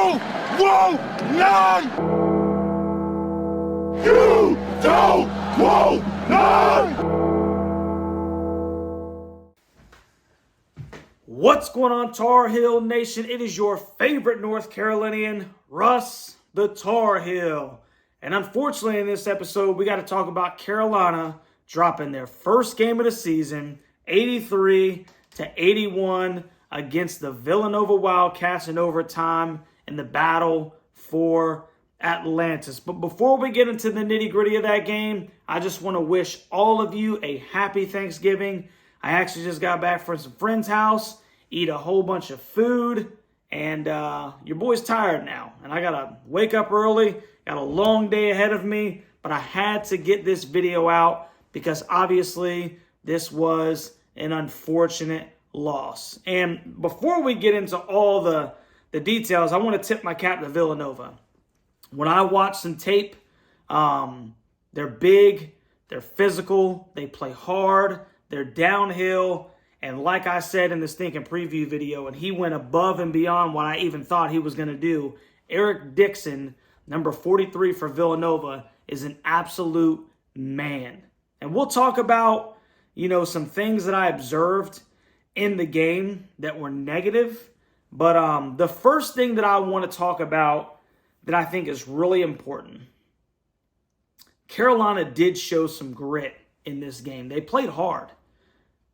You won't learn! You won't learn! What's going on, Tar Heel Nation? It is your favorite North Carolinian, Russ the Tar Heel. And unfortunately, in this episode, we got to talk about Carolina dropping their first game of the season, 83-81 against the Villanova Wildcats in overtime in the battle for Atlantis. But before we get into the nitty-gritty of that game, I just want to wish all of you a happy Thanksgiving. I actually just got back from some friend's house, eat a whole bunch of food, and your boy's tired now. And I got to wake up early, got a long day ahead of me, but I had to get this video out because obviously this was an unfortunate loss. And before we get into all the details, I want to tip my cap to Villanova. When I watch some tape, they're big, they're physical, they play hard, they're downhill, and like I said in the stinking preview video, and he went above and beyond what I even thought he was going to do, Eric Dixon, number 43 for Villanova, is an absolute man. And we'll talk about, some things that I observed in the game that were negative. But the first thing that I want to talk about that I think is really important, Carolina did show some grit in this game. They played hard.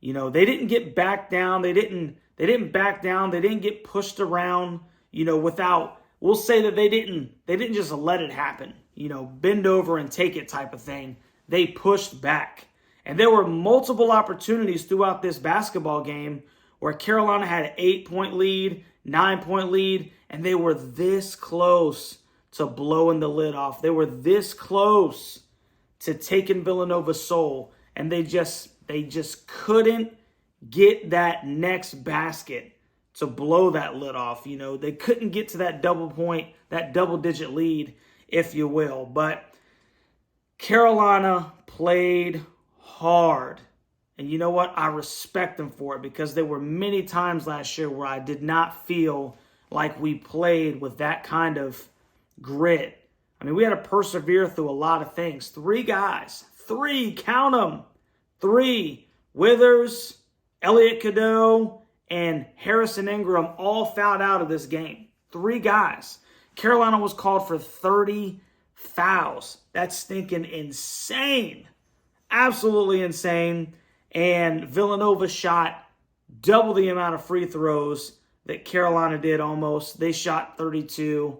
They didn't get back down. They didn't back down. They didn't get pushed around, without, we'll say that they didn't just let it happen, bend over and take it type of thing. They pushed back. And there were multiple opportunities throughout this basketball game where Carolina had an 8-point lead, 9-point lead, and they were this close to blowing the lid off. They were this close to taking Villanova's soul, and they just couldn't get that next basket to blow that lid off. They couldn't get to that double-digit lead, if you will. But Carolina played hard. And you know what? I respect them for it because there were many times last year where I did not feel like we played with that kind of grit. I mean, we had to persevere through a lot of things. 3 guys, count them, 3, Withers, Elliott Cadeau, and Harrison Ingram all fouled out of this game. 3 guys. Carolina was called for 30 fouls. That's stinking insane. Absolutely insane. And Villanova shot double the amount of free throws that Carolina did almost. They shot 32.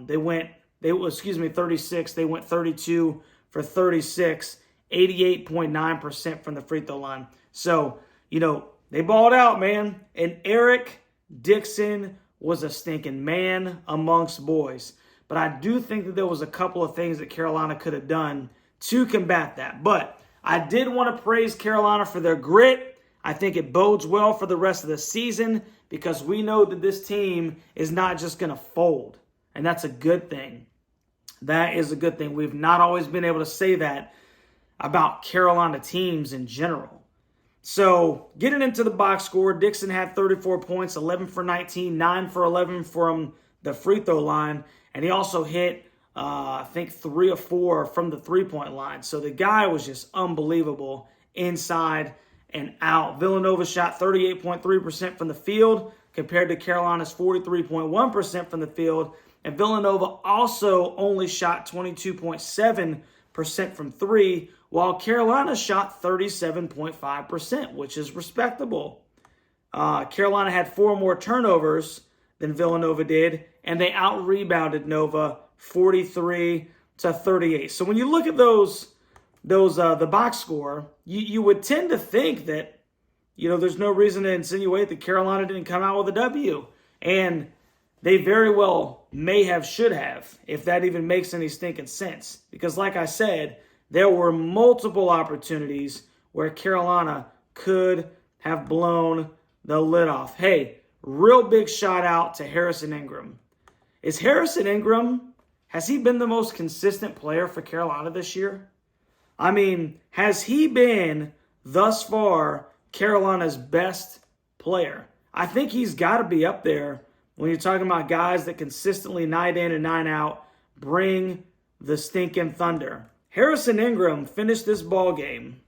They went 36. They went 32 for 36, 88.9% from the free throw line. So, they balled out, man. And Eric Dixon was a stinking man amongst boys. But I do think that there was a couple of things that Carolina could have done to combat that. But I did want to praise Carolina for their grit. I think it bodes well for the rest of the season because we know that this team is not just going to fold. And that's a good thing. That is a good thing. We've not always been able to say that about Carolina teams in general. So getting into the box score, Dixon had 34 points, 11 for 19, 9 for 11 from the free throw line. And he also hit, I think, 3 or 4 from the three-point line. So the guy was just unbelievable inside and out. Villanova shot 38.3% from the field compared to Carolina's 43.1% from the field. And Villanova also only shot 22.7% from 3, while Carolina shot 37.5%, which is respectable. Carolina had 4 more turnovers than Villanova did, and they out-rebounded Nova 43-38. So when you look at the box score, you would tend to think that, there's no reason to insinuate that Carolina didn't come out with a W. And they very well may have, should have, if that even makes any stinking sense. Because like I said, there were multiple opportunities where Carolina could have blown the lid off. Hey, real big shout out to Harrison Ingram. Is Harrison Ingram, has he been the most consistent player for Carolina this year? I mean, has he been, thus far, Carolina's best player? I think he's got to be up there when you're talking about guys that consistently night in and night out bring the stinking thunder. Harrison Ingram finished this ball game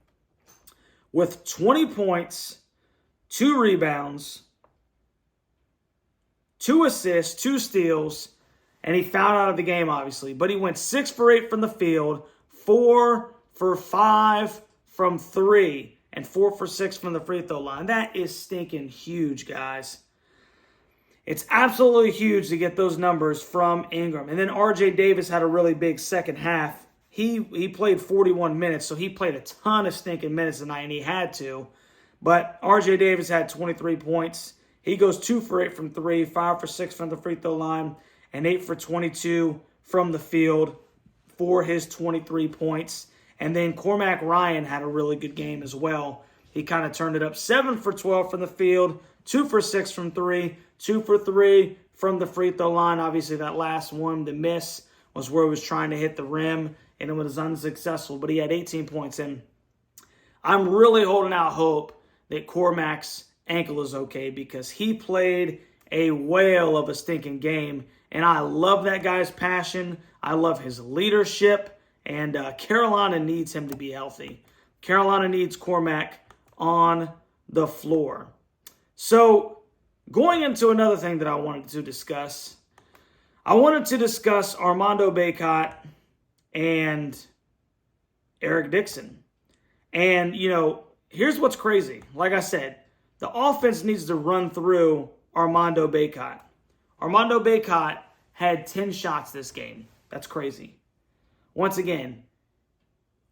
with 20 points, 2 rebounds, 2 assists, 2 steals, and he fouled out of the game, obviously. But he went 6 for 8 from the field, 4 for 5 from 3, and 4 for 6 from the free throw line. That is stinking huge, guys. It's absolutely huge to get those numbers from Ingram. And then R.J. Davis had a really big second half. He played 41 minutes, so he played a ton of stinking minutes tonight, and he had to. But R.J. Davis had 23 points. He goes 2 for 8 from 3, 5 for 6 from the free throw line, and 8 for 22 from the field for his 23 points. And then Cormac Ryan had a really good game as well. He kind of turned it up. 7 for 12 from the field, 2 for 6 from 3, 2 for 3 from the free throw line. Obviously, that last one, the miss, was where he was trying to hit the rim, and it was unsuccessful. But he had 18 points. And I'm really holding out hope that Cormac's ankle is okay, because he played a whale of a stinking game. And I love that guy's passion. I love his leadership. And Carolina needs him to be healthy. Carolina needs Cormac on the floor. So going into another thing that I wanted to discuss, Armando Bacot and Eric Dixon. And, here's what's crazy. Like I said, the offense needs to run through Armando Bacot. Armando Bacot had 10 shots this game. That's crazy. Once again,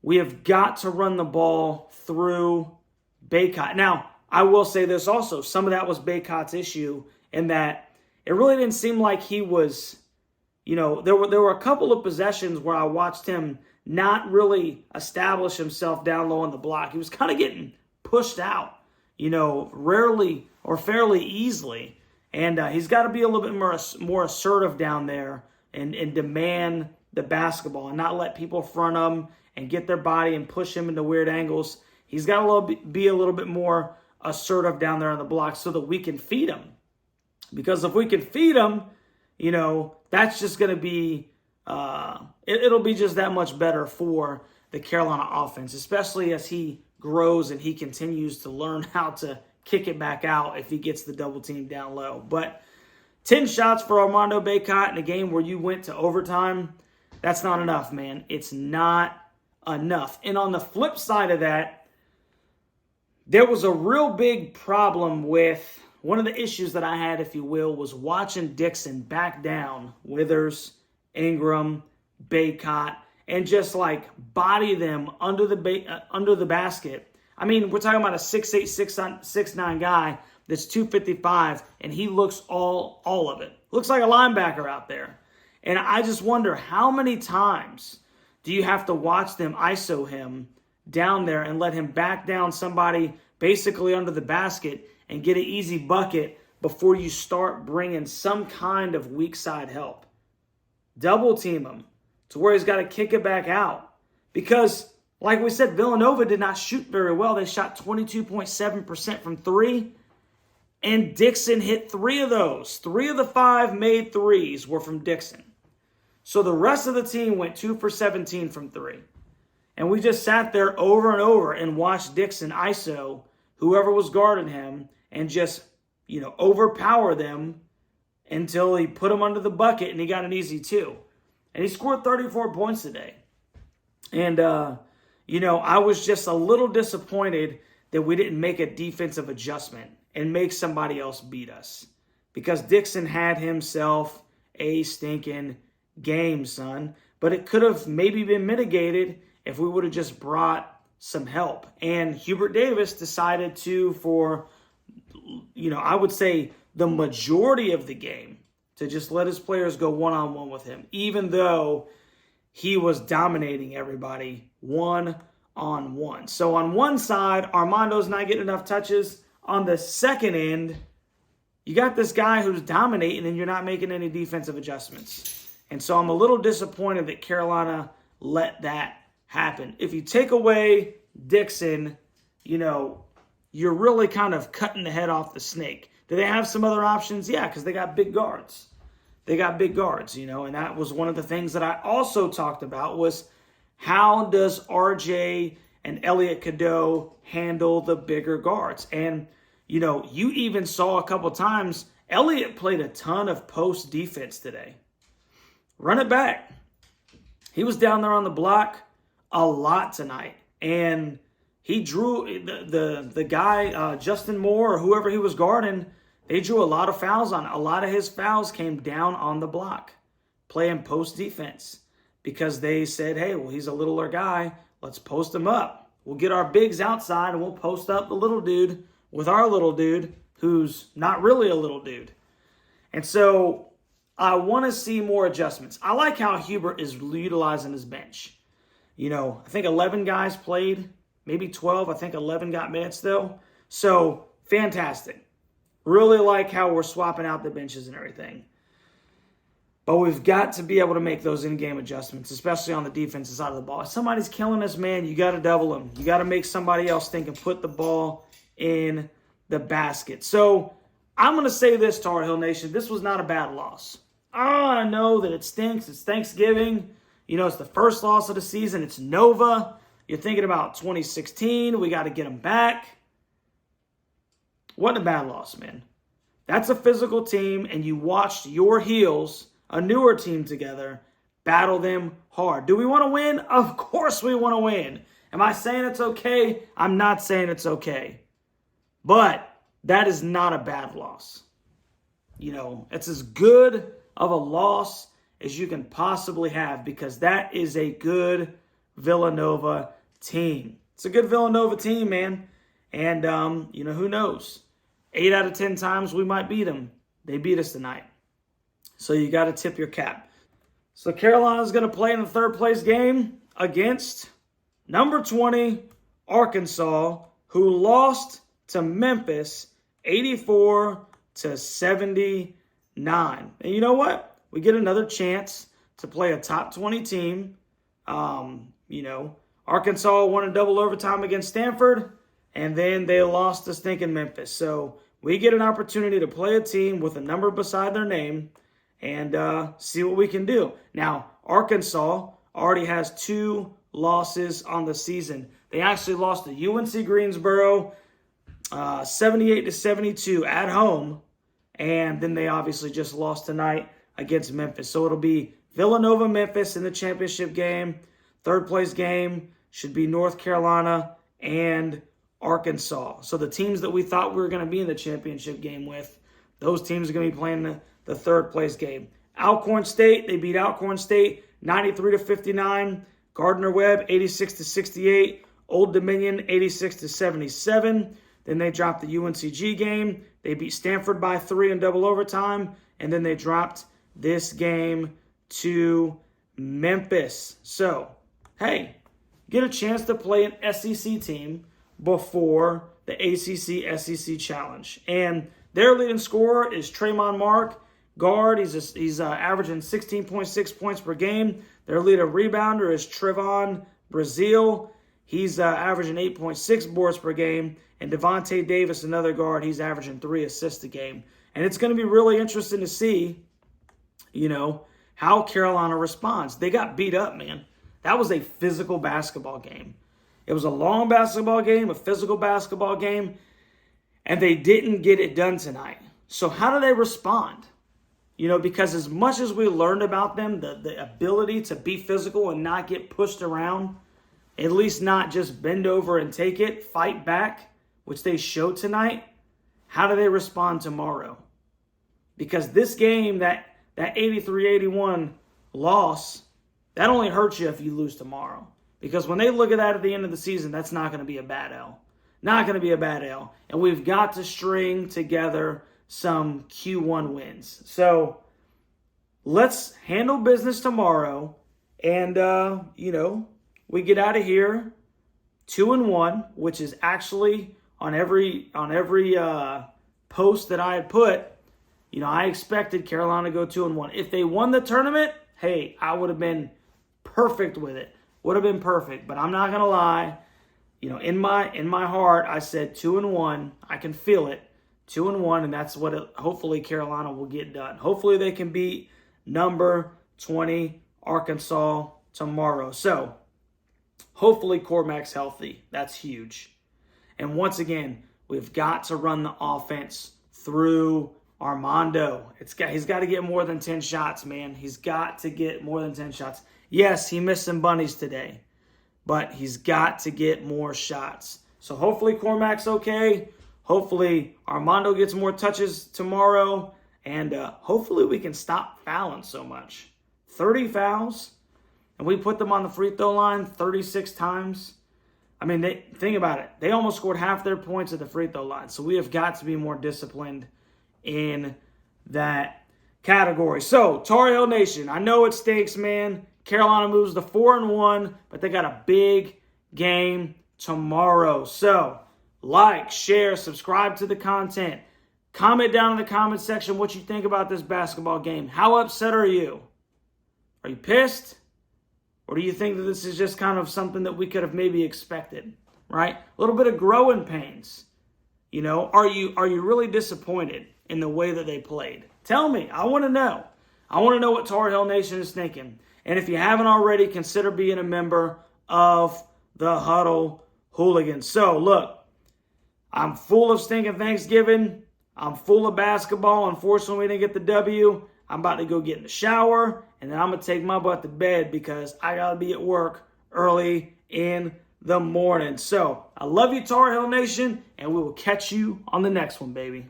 we have got to run the ball through Bacot. Now, I will say this also. Some of that was Bacot's issue in that it really didn't seem like he was, there were a couple of possessions where I watched him not really establish himself down low on the block. He was kind of getting pushed out, rarely or fairly easily. And he's got to be a little bit more assertive down there and demand the basketball and not let people front him and get their body and push him into weird angles. He's got to be a little bit more assertive down there on the block so that we can feed him. Because if we can feed him, that's just going to be, it'll be just that much better for the Carolina offense, especially as he grows and he continues to learn how to kick it back out if he gets the double team down low. But 10 shots for Armando Bacot in a game where you went to overtime, that's not enough, man. It's not enough. And on the flip side of that, there was a real big problem with one of the issues that I had, if you will, was watching Dixon back down Withers, Ingram, Bacot, and just body them under the basket. I mean, we're talking about a 6'8", 6'9" guy that's 255, and he looks all of it. Looks like a linebacker out there. And I just wonder, how many times do you have to watch them ISO him down there and let him back down somebody basically under the basket and get an easy bucket before you start bringing some kind of weak side help? Double team him to where he's got to kick it back out. Because, like we said, Villanova did not shoot very well. They shot 22.7% from 3. And Dixon hit 3 of those. 3 of the 5 made threes were from Dixon. So the rest of the team went 2 for 17 from 3. And we just sat there over and over and watched Dixon ISO whoever was guarding him and just, overpower them until he put him under the bucket and he got an easy 2. And he scored 34 points today. And, I was just a little disappointed that we didn't make a defensive adjustment and make somebody else beat us. Because Dixon had himself a stinking game, son. But it could have maybe been mitigated if we would have just brought some help. And Hubert Davis decided to, for, I would say the majority of the game, to just let his players go one-on-one with him, even though he was dominating everybody one-on-one. So on one side, Armando's not getting enough touches. On the second end, you got this guy who's dominating and you're not making any defensive adjustments. And so I'm a little disappointed that Carolina let that happen. If you take away Dixon, you're really kind of cutting the head off the snake. Do they have some other options? Yeah, because they got big guards. They got big guards, and that was one of the things that I also talked about was how does RJ and Elliot Cadeau handle the bigger guards? And, you even saw a couple times Elliot played a ton of post defense today. Run it back. He was down there on the block a lot tonight. And he drew the guy, Justin Moore, or whoever he was guarding, they drew a lot of fouls on. A lot of his fouls came down on the block, playing post defense, because they said, hey, well, he's a littler guy. Let's post him up. We'll get our bigs outside and we'll post up the little dude with our little dude who's not really a little dude. And so I want to see more adjustments. I like how Hubert is utilizing his bench. I think 11 guys played, maybe 12. I think 11 got minutes though. So fantastic. Really like how we're swapping out the benches and everything. But we've got to be able to make those in-game adjustments, especially on the defensive side of the ball. If somebody's killing us, man, you got to double them. You got to make somebody else think and put the ball in the basket. So I'm going to say this, Tar Heel Nation. This was not a bad loss. I know that it stinks. It's Thanksgiving. It's the first loss of the season. It's Nova. You're thinking about 2016. We got to get them back. Wasn't a bad loss, man. That's a physical team, and you watched your Heels, a newer team together, battle them hard. Do we want to win? Of course we want to win. Am I saying it's okay? I'm not saying it's okay. But that is not a bad loss. It's as good of a loss as you can possibly have, because that is a good Villanova team. It's a good Villanova team, man. And, who knows? 8 out of 10 times we might beat them. They beat us tonight. So you got to tip your cap. So Carolina's going to play in the third place game against number 20, Arkansas, who lost to Memphis 84-79. And you know what? We get another chance to play a top 20 team. Arkansas won a double overtime against Stanford, and then they lost to stinking Memphis. So we get an opportunity to play a team with a number beside their name and see what we can do. Now, Arkansas already has 2 losses on the season. They actually lost to UNC Greensboro 78-72 at home, and then they obviously just lost tonight against Memphis. So it'll be Villanova-Memphis in the championship game. Third place game should be North Carolina and Arkansas. So the teams that we thought we were going to be in the championship game with, those teams are going to be playing the third place game. Alcorn State, they beat Alcorn State 93-59. Gardner-Webb 86-68. Old Dominion 86-77. Then they dropped the UNCG game. They beat Stanford by 3 in double overtime. And then they dropped this game to Memphis. So, hey, get a chance to play an SEC team before the ACC-SEC Challenge. And their leading scorer is Tremont Mark, guard. He's averaging 16.6 points per game. Their leading rebounder is Trevon Brazile. He's averaging 8.6 boards per game. And Devontae Davis, another guard, he's averaging 3 assists a game. And it's going to be really interesting to see, how Carolina responds. They got beat up, man. That was a physical basketball game. It was a long basketball game, a physical basketball game, and they didn't get it done tonight. So how do they respond? Because as much as we learned about them, the ability to be physical and not get pushed around, at least not just bend over and take it, fight back, which they showed tonight, how do they respond tomorrow? Because this game, that 83-81 loss, that only hurts you if you lose tomorrow. Because when they look at that at the end of the season, that's not going to be a bad L. Not going to be a bad L. And we've got to string together some Q1 wins. So let's handle business tomorrow. And, we get out of here 2-1, which is actually on every post that I had put. I expected Carolina to go 2-1. If they won the tournament, hey, I would have been perfect with it. Would have been perfect. But I'm not going to lie. In my heart, I said 2-1. I can feel it. 2-1, and that's what hopefully Carolina will get done. Hopefully they can beat number 20 Arkansas tomorrow. So hopefully Cormac's healthy. That's huge. And once again, we've got to run the offense through Armando. He's got to get more than 10 shots, man. He's got to get more than 10 shots. Yes, he missed some bunnies today, but he's got to get more shots. So hopefully Cormac's okay. Hopefully Armando gets more touches tomorrow. And hopefully we can stop fouling so much. 30 fouls, and we put them on the free throw line 36 times. I mean, think about it. They almost scored half their points at the free throw line. So we have got to be more disciplined in that category. So, Tar Heel Nation, I know it stinks, man. Carolina moves to 4-1, but they got a big game tomorrow. So, like, share, subscribe to the content. Comment down in the comment section what you think about this basketball game. How upset are you? Are you pissed? Or do you think that this is just kind of something that we could have maybe expected, right? A little bit of growing pains. You know, are you really disappointed in the way that they played? Tell me. I want to know. I want to know what Tar Heel Nation is thinking. And if you haven't already, consider being a member of the Huddle Hooligans. So, look, I'm full of stinking Thanksgiving. I'm full of basketball. Unfortunately, we didn't get the W. I'm about to go get in the shower, and then I'm going to take my butt to bed because I got to be at work early in the morning. So, I love you, Tar Heel Nation, and we will catch you on the next one, baby.